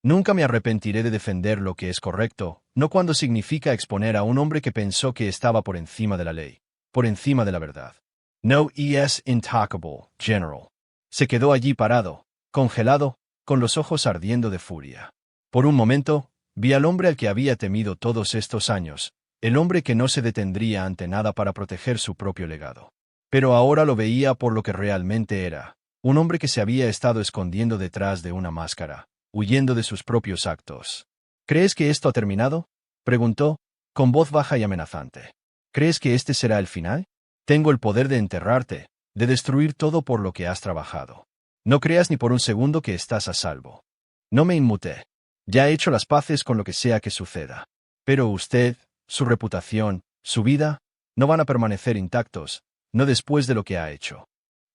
Nunca me arrepentiré de defender lo que es correcto, no cuando significa exponer a un hombre que pensó que estaba por encima de la ley, por encima de la verdad. No es intocable, General. Se quedó allí parado, congelado, con los ojos ardiendo de furia. Por un momento, vi al hombre al que había temido todos estos años, el hombre que no se detendría ante nada para proteger su propio legado. Pero ahora lo veía por lo que realmente era, un hombre que se había estado escondiendo detrás de una máscara, huyendo de sus propios actos. ¿Crees que esto ha terminado?, preguntó, con voz baja y amenazante. ¿Crees que este será el final? Tengo el poder de enterrarte, de destruir todo por lo que has trabajado. No creas ni por un segundo que estás a salvo. No me inmuté. Ya he hecho las paces con lo que sea que suceda. Pero usted, su reputación, su vida, no van a permanecer intactos, no después de lo que ha hecho.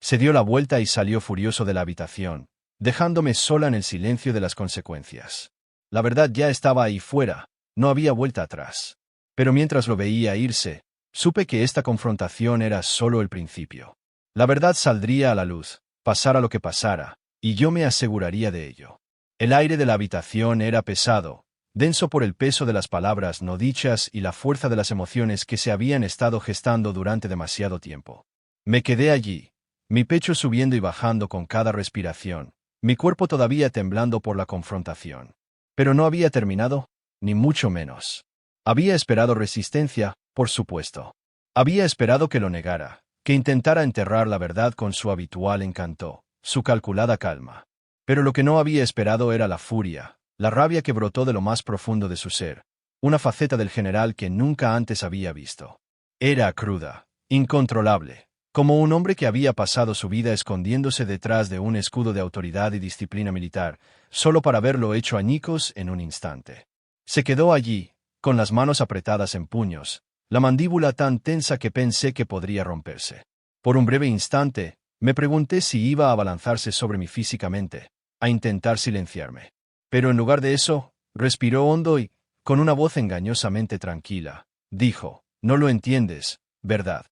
Se dio la vuelta y salió furioso de la habitación, dejándome sola en el silencio de las consecuencias. La verdad ya estaba ahí fuera, no había vuelta atrás. Pero mientras lo veía irse, supe que esta confrontación era solo el principio. La verdad saldría a la luz, pasara lo que pasara, y yo me aseguraría de ello. El aire de la habitación era pesado, denso por el peso de las palabras no dichas y la fuerza de las emociones que se habían estado gestando durante demasiado tiempo. Me quedé allí, mi pecho subiendo y bajando con cada respiración, mi cuerpo todavía temblando por la confrontación. Pero no había terminado, ni mucho menos. Había esperado resistencia, por supuesto. Había esperado que lo negara, que intentara enterrar la verdad con su habitual encanto, su calculada calma. Pero lo que no había esperado era la furia, la rabia que brotó de lo más profundo de su ser, una faceta del general que nunca antes había visto. Era cruda, incontrolable, como un hombre que había pasado su vida escondiéndose detrás de un escudo de autoridad y disciplina militar, solo para verlo hecho añicos en un instante. Se quedó allí, con las manos apretadas en puños, la mandíbula tan tensa que pensé que podría romperse. Por un breve instante, me pregunté si iba a abalanzarse sobre mí físicamente, a intentar silenciarme. Pero en lugar de eso, respiró hondo y, con una voz engañosamente tranquila, dijo, «No lo entiendes, ¿verdad?».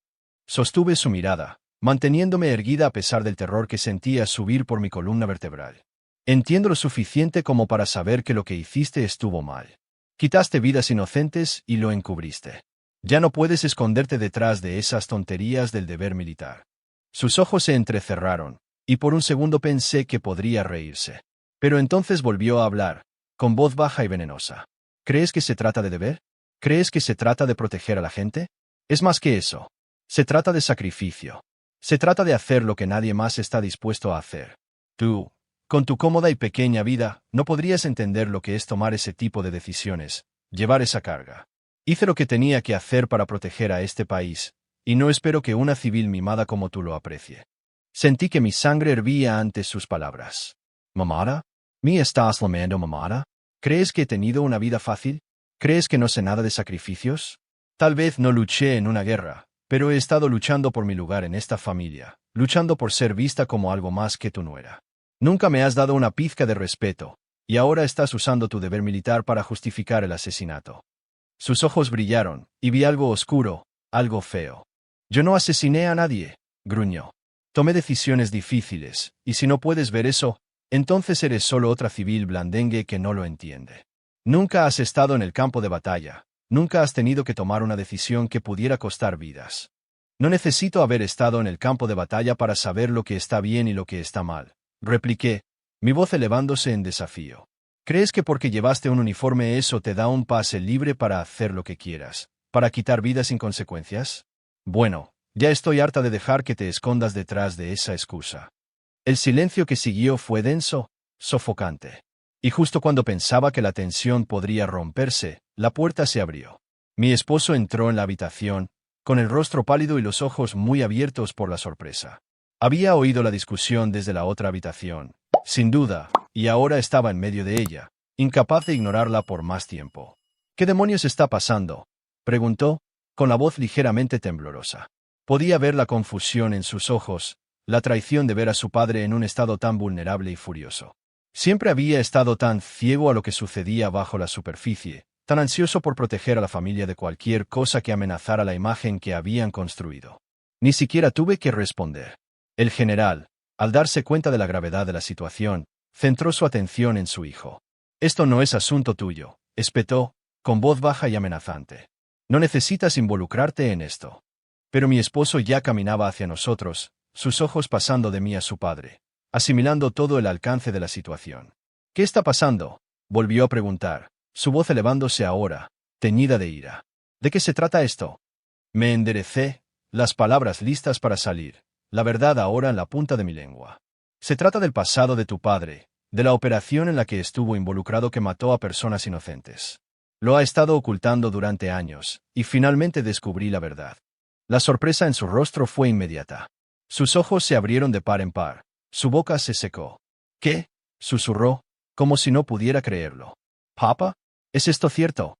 Sostuve su mirada, manteniéndome erguida a pesar del terror que sentía subir por mi columna vertebral. Entiendo lo suficiente como para saber que lo que hiciste estuvo mal. Quitaste vidas inocentes y lo encubriste. Ya no puedes esconderte detrás de esas tonterías del deber militar. Sus ojos se entrecerraron, y por un segundo pensé que podría reírse. Pero entonces volvió a hablar, con voz baja y venenosa. ¿Crees que se trata de deber? ¿Crees que se trata de proteger a la gente? Es más que eso. Se trata de sacrificio. Se trata de hacer lo que nadie más está dispuesto a hacer. Tú, con tu cómoda y pequeña vida, no podrías entender lo que es tomar ese tipo de decisiones, llevar esa carga. Hice lo que tenía que hacer para proteger a este país, y no espero que una civil mimada como tú lo aprecie. Sentí que mi sangre hervía ante sus palabras. ¿Mamada? ¿Me estás llamando mamada? ¿Crees que he tenido una vida fácil? ¿Crees que no sé nada de sacrificios? Tal vez no luché en una guerra, pero he estado luchando por mi lugar en esta familia, luchando por ser vista como algo más que tú no era. Nunca me has dado una pizca de respeto, y ahora estás usando tu deber militar para justificar el asesinato. Sus ojos brillaron, y vi algo oscuro, algo feo. Yo no asesiné a nadie, gruñó. Tomé decisiones difíciles, y si no puedes ver eso, entonces eres solo otra civil blandengue que no lo entiende. Nunca has estado en el campo de batalla, nunca has tenido que tomar una decisión que pudiera costar vidas. No necesito haber estado en el campo de batalla para saber lo que está bien y lo que está mal, repliqué, mi voz elevándose en desafío. ¿Crees que porque llevaste un uniforme eso te da un pase libre para hacer lo que quieras, para quitar vidas sin consecuencias? Bueno, ya estoy harta de dejar que te escondas detrás de esa excusa. El silencio que siguió fue denso, sofocante. Y justo cuando pensaba que la tensión podría romperse, la puerta se abrió. Mi esposo entró en la habitación, con el rostro pálido y los ojos muy abiertos por la sorpresa. Había oído la discusión desde la otra habitación, sin duda, y ahora estaba en medio de ella, incapaz de ignorarla por más tiempo. ¿Qué demonios está pasando?, preguntó, con la voz ligeramente temblorosa. Podía ver la confusión en sus ojos, la traición de ver a su padre en un estado tan vulnerable y furioso. Siempre había estado tan ciego a lo que sucedía bajo la superficie, tan ansioso por proteger a la familia de cualquier cosa que amenazara la imagen que habían construido. Ni siquiera tuve que responder. El general, al darse cuenta de la gravedad de la situación, centró su atención en su hijo. «Esto no es asunto tuyo», espetó, con voz baja y amenazante. «No necesitas involucrarte en esto». Pero mi esposo ya caminaba hacia nosotros, sus ojos pasando de mí a su padre, asimilando todo el alcance de la situación. «¿Qué está pasando?», volvió a preguntar, su voz elevándose ahora, teñida de ira. «¿De qué se trata esto?». Me enderecé, las palabras listas para salir, la verdad ahora en la punta de mi lengua. «Se trata del pasado de tu padre, de la operación en la que estuvo involucrado que mató a personas inocentes. Lo ha estado ocultando durante años, y finalmente descubrí la verdad». La sorpresa en su rostro fue inmediata. Sus ojos se abrieron de par en par, su boca se secó. «¿Qué?», susurró, como si no pudiera creerlo. «¿Papa? ¿Es esto cierto?».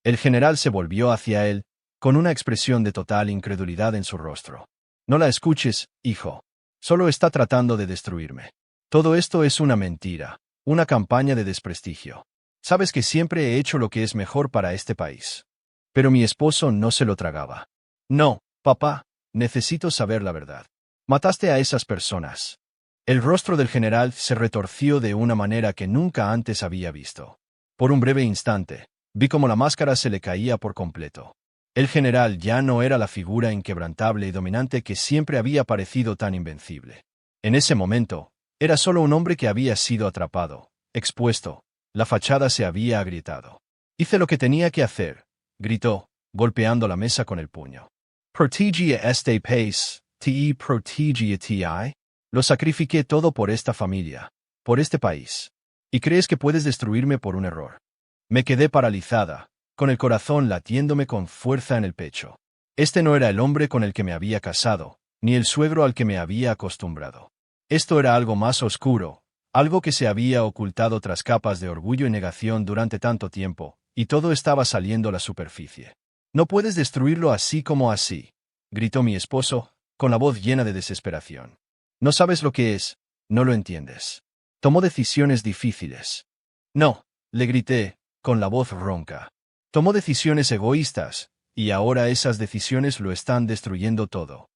El general se volvió hacia él, con una expresión de total incredulidad en su rostro. «No la escuches, hijo. Solo está tratando de destruirme. Todo esto es una mentira, una campaña de desprestigio. Sabes que siempre he hecho lo que es mejor para este país». Pero mi esposo no se lo tragaba. «No, papá, necesito saber la verdad. Mataste a esas personas». El rostro del general se retorció de una manera que nunca antes había visto. Por un breve instante, vi cómo la máscara se le caía por completo. El general ya no era la figura inquebrantable y dominante que siempre había parecido tan invencible. En ese momento, era solo un hombre que había sido atrapado, expuesto, la fachada se había agrietado. «Hice lo que tenía que hacer», gritó, golpeando la mesa con el puño. «Protege a este país, te protege a ti. Lo sacrifiqué todo por esta familia, por este país. ¿Y crees que puedes destruirme por un error?». Me quedé paralizada, con el corazón latiéndome con fuerza en el pecho. Este no era el hombre con el que me había casado, ni el suegro al que me había acostumbrado. Esto era algo más oscuro, algo que se había ocultado tras capas de orgullo y negación durante tanto tiempo, y todo estaba saliendo a la superficie. «No puedes destruirlo así como así», gritó mi esposo, con la voz llena de desesperación. «No sabes lo que es, no lo entiendes. Tomó decisiones difíciles». «No», le grité, con la voz ronca. «Tomó decisiones egoístas, y ahora esas decisiones lo están destruyendo todo».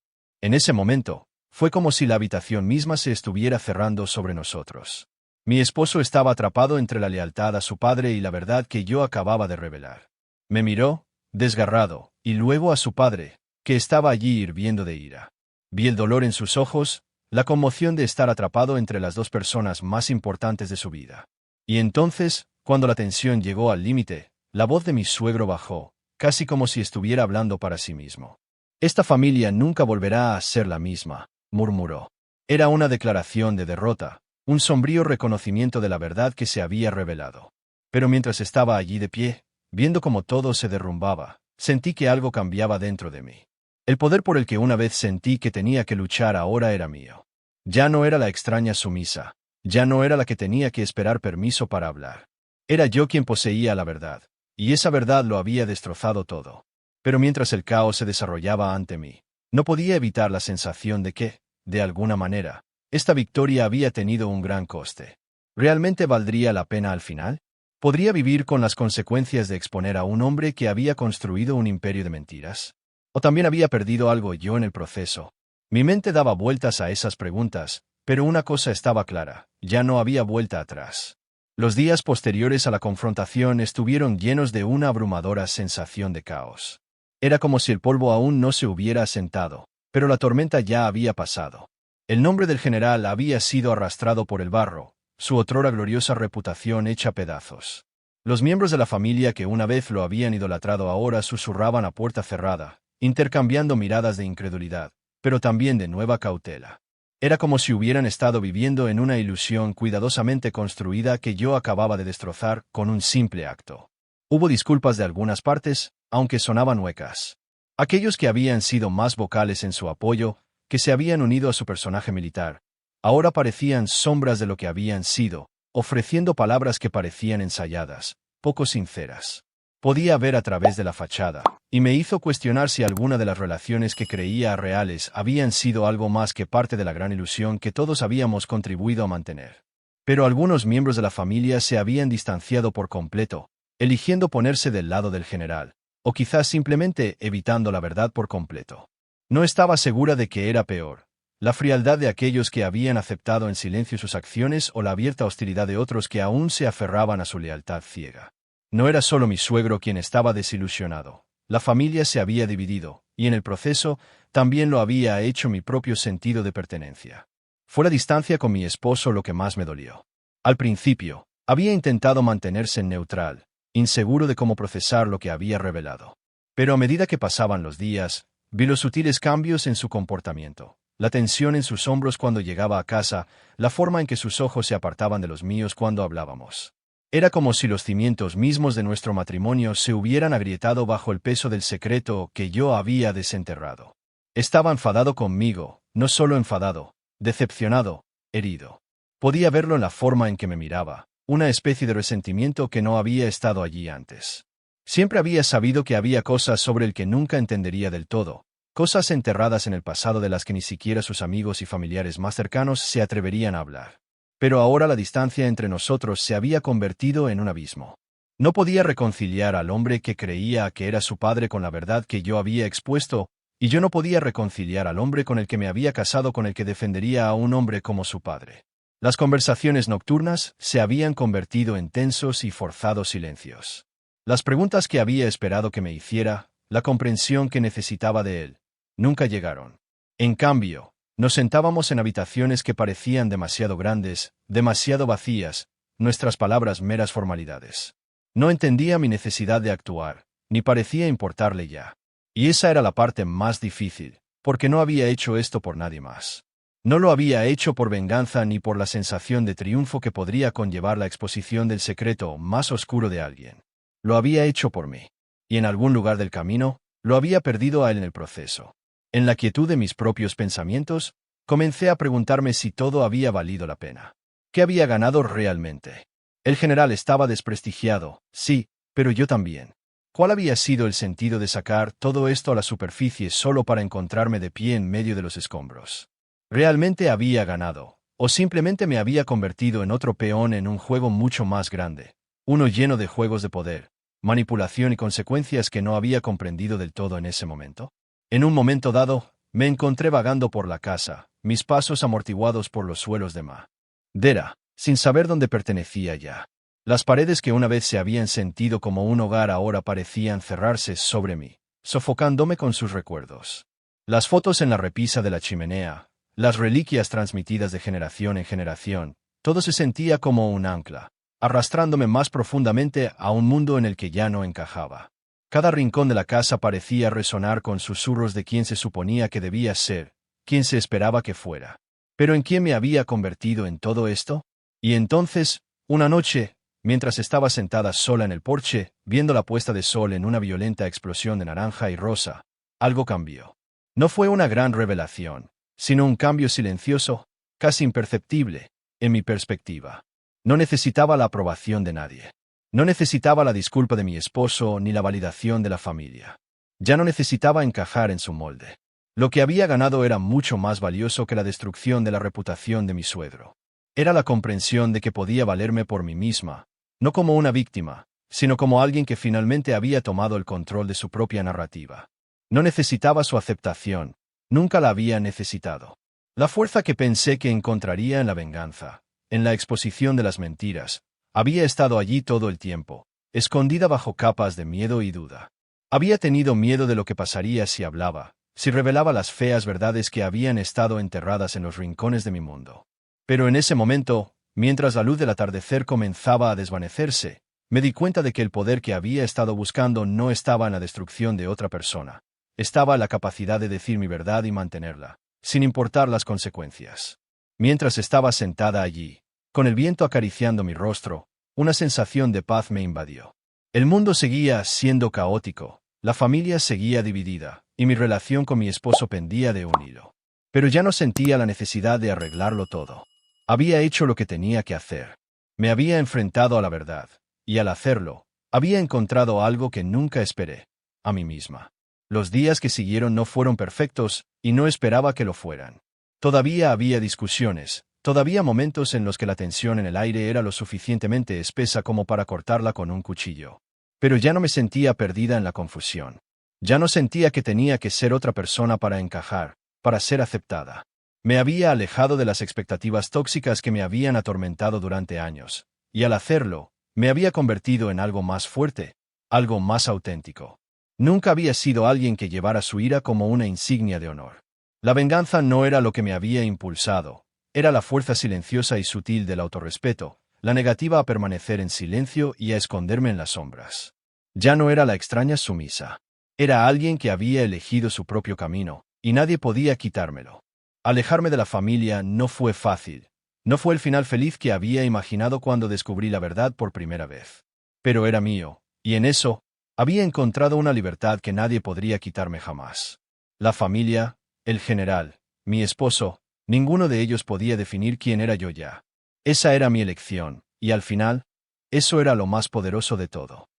En ese momento, fue como si la habitación misma se estuviera cerrando sobre nosotros. Mi esposo estaba atrapado entre la lealtad a su padre y la verdad que yo acababa de revelar. Me miró, desgarrado, y luego a su padre, que estaba allí hirviendo de ira. Vi el dolor en sus ojos, la conmoción de estar atrapado entre las dos personas más importantes de su vida. Y entonces, cuando la tensión llegó al límite, la voz de mi suegro bajó, casi como si estuviera hablando para sí mismo. «Esta familia nunca volverá a ser la misma», murmuró. Era una declaración de derrota, un sombrío reconocimiento de la verdad que se había revelado. Pero mientras estaba allí de pie, viendo cómo todo se derrumbaba, sentí que algo cambiaba dentro de mí. El poder por el que una vez sentí que tenía que luchar ahora era mío. Ya no era la extraña sumisa, ya no era la que tenía que esperar permiso para hablar. Era yo quien poseía la verdad, y esa verdad lo había destrozado todo. Pero mientras el caos se desarrollaba ante mí, no podía evitar la sensación de que, de alguna manera, esta victoria había tenido un gran coste. ¿Realmente valdría la pena al final? ¿Podría vivir con las consecuencias de exponer a un hombre que había construido un imperio de mentiras? ¿O también había perdido algo yo en el proceso? Mi mente daba vueltas a esas preguntas, pero una cosa estaba clara, ya no había vuelta atrás. Los días posteriores a la confrontación estuvieron llenos de una abrumadora sensación de caos. Era como si el polvo aún no se hubiera asentado, pero la tormenta ya había pasado. El nombre del general había sido arrastrado por el barro, su otrora gloriosa reputación hecha pedazos. Los miembros de la familia que una vez lo habían idolatrado ahora susurraban a puerta cerrada, intercambiando miradas de incredulidad, pero también de nueva cautela. Era como si hubieran estado viviendo en una ilusión cuidadosamente construida que yo acababa de destrozar con un simple acto. Hubo disculpas de algunas partes, aunque sonaban huecas. Aquellos que habían sido más vocales en su apoyo, que se habían unido a su personaje militar, ahora parecían sombras de lo que habían sido, ofreciendo palabras que parecían ensayadas, poco sinceras. Podía ver a través de la fachada, y me hizo cuestionar si alguna de las relaciones que creía reales habían sido algo más que parte de la gran ilusión que todos habíamos contribuido a mantener. Pero algunos miembros de la familia se habían distanciado por completo, eligiendo ponerse del lado del general, o quizás simplemente evitando la verdad por completo. No estaba segura de que era peor, la frialdad de aquellos que habían aceptado en silencio sus acciones o la abierta hostilidad de otros que aún se aferraban a su lealtad ciega. No era solo mi suegro quien estaba desilusionado. La familia se había dividido, y en el proceso, también lo había hecho mi propio sentido de pertenencia. Fue la distancia con mi esposo lo que más me dolió. Al principio, había intentado mantenerse neutral, inseguro de cómo procesar lo que había revelado. Pero a medida que pasaban los días, vi los sutiles cambios en su comportamiento, la tensión en sus hombros cuando llegaba a casa, la forma en que sus ojos se apartaban de los míos cuando hablábamos. Era como si los cimientos mismos de nuestro matrimonio se hubieran agrietado bajo el peso del secreto que yo había desenterrado. Estaba enfadado conmigo, no solo enfadado, decepcionado, herido. Podía verlo en la forma en que me miraba, una especie de resentimiento que no había estado allí antes. Siempre había sabido que había cosas sobre el que nunca entendería del todo, cosas enterradas en el pasado de las que ni siquiera sus amigos y familiares más cercanos se atreverían a hablar. Pero ahora la distancia entre nosotros se había convertido en un abismo. No podía reconciliar al hombre que creía que era su padre con la verdad que yo había expuesto, y yo no podía reconciliar al hombre con el que me había casado con el que defendería a un hombre como su padre. Las conversaciones nocturnas se habían convertido en tensos y forzados silencios. Las preguntas que había esperado que me hiciera, la comprensión que necesitaba de él, nunca llegaron. En cambio, nos sentábamos en habitaciones que parecían demasiado grandes, demasiado vacías, nuestras palabras meras formalidades. No entendía mi necesidad de actuar, ni parecía importarle ya. Y esa era la parte más difícil, porque no había hecho esto por nadie más. No lo había hecho por venganza ni por la sensación de triunfo que podría conllevar la exposición del secreto más oscuro de alguien. Lo había hecho por mí. Y en algún lugar del camino, lo había perdido a él en el proceso. En la quietud de mis propios pensamientos, comencé a preguntarme si todo había valido la pena. ¿Qué había ganado realmente? El general estaba desprestigiado, sí, pero yo también. ¿Cuál había sido el sentido de sacar todo esto a la superficie solo para encontrarme de pie en medio de los escombros? ¿Realmente había ganado, o simplemente me había convertido en otro peón en un juego mucho más grande, uno lleno de juegos de poder, manipulación y consecuencias que no había comprendido del todo en ese momento? En un momento dado, me encontré vagando por la casa, mis pasos amortiguados por los suelos de madera, sin saber dónde pertenecía ya. Las paredes que una vez se habían sentido como un hogar ahora parecían cerrarse sobre mí, sofocándome con sus recuerdos. Las fotos en la repisa de la chimenea, las reliquias transmitidas de generación en generación, todo se sentía como un ancla, arrastrándome más profundamente a un mundo en el que ya no encajaba. Cada rincón de la casa parecía resonar con susurros de quien se suponía que debía ser, quien se esperaba que fuera. ¿Pero en quién me había convertido en todo esto? Y entonces, una noche, mientras estaba sentada sola en el porche, viendo la puesta de sol en una violenta explosión de naranja y rosa, algo cambió. No fue una gran revelación, sino un cambio silencioso, casi imperceptible, en mi perspectiva. No necesitaba la aprobación de nadie. No necesitaba la disculpa de mi esposo ni la validación de la familia. Ya no necesitaba encajar en su molde. Lo que había ganado era mucho más valioso que la destrucción de la reputación de mi suegro. Era la comprensión de que podía valerme por mí misma, no como una víctima, sino como alguien que finalmente había tomado el control de su propia narrativa. No necesitaba su aceptación, nunca la había necesitado. La fuerza que pensé que encontraría en la venganza, en la exposición de las mentiras, había estado allí todo el tiempo, escondida bajo capas de miedo y duda. Había tenido miedo de lo que pasaría si hablaba, si revelaba las feas verdades que habían estado enterradas en los rincones de mi mundo. Pero en ese momento, mientras la luz del atardecer comenzaba a desvanecerse, me di cuenta de que el poder que había estado buscando no estaba en la destrucción de otra persona, estaba en la capacidad de decir mi verdad y mantenerla, sin importar las consecuencias. Mientras estaba sentada allí, con el viento acariciando mi rostro, una sensación de paz me invadió. El mundo seguía siendo caótico, la familia seguía dividida, y mi relación con mi esposo pendía de un hilo. Pero ya no sentía la necesidad de arreglarlo todo. Había hecho lo que tenía que hacer. Me había enfrentado a la verdad, y al hacerlo, había encontrado algo que nunca esperé, a mí misma. Los días que siguieron no fueron perfectos, y no esperaba que lo fueran. Todavía había discusiones, todavía momentos en los que la tensión en el aire era lo suficientemente espesa como para cortarla con un cuchillo. Pero ya no me sentía perdida en la confusión. Ya no sentía que tenía que ser otra persona para encajar, para ser aceptada. Me había alejado de las expectativas tóxicas que me habían atormentado durante años, y al hacerlo, me había convertido en algo más fuerte, algo más auténtico. Nunca había sido alguien que llevara su ira como una insignia de honor. La venganza no era lo que me había impulsado, era la fuerza silenciosa y sutil del autorrespeto, la negativa a permanecer en silencio y a esconderme en las sombras. Ya no era la extraña sumisa. Era alguien que había elegido su propio camino, y nadie podía quitármelo. Alejarme de la familia no fue fácil. No fue el final feliz que había imaginado cuando descubrí la verdad por primera vez. Pero era mío, y en eso, había encontrado una libertad que nadie podría quitarme jamás. La familia, el general, mi esposo, ninguno de ellos podía definir quién era yo ya. Esa era mi elección, y al final, eso era lo más poderoso de todo.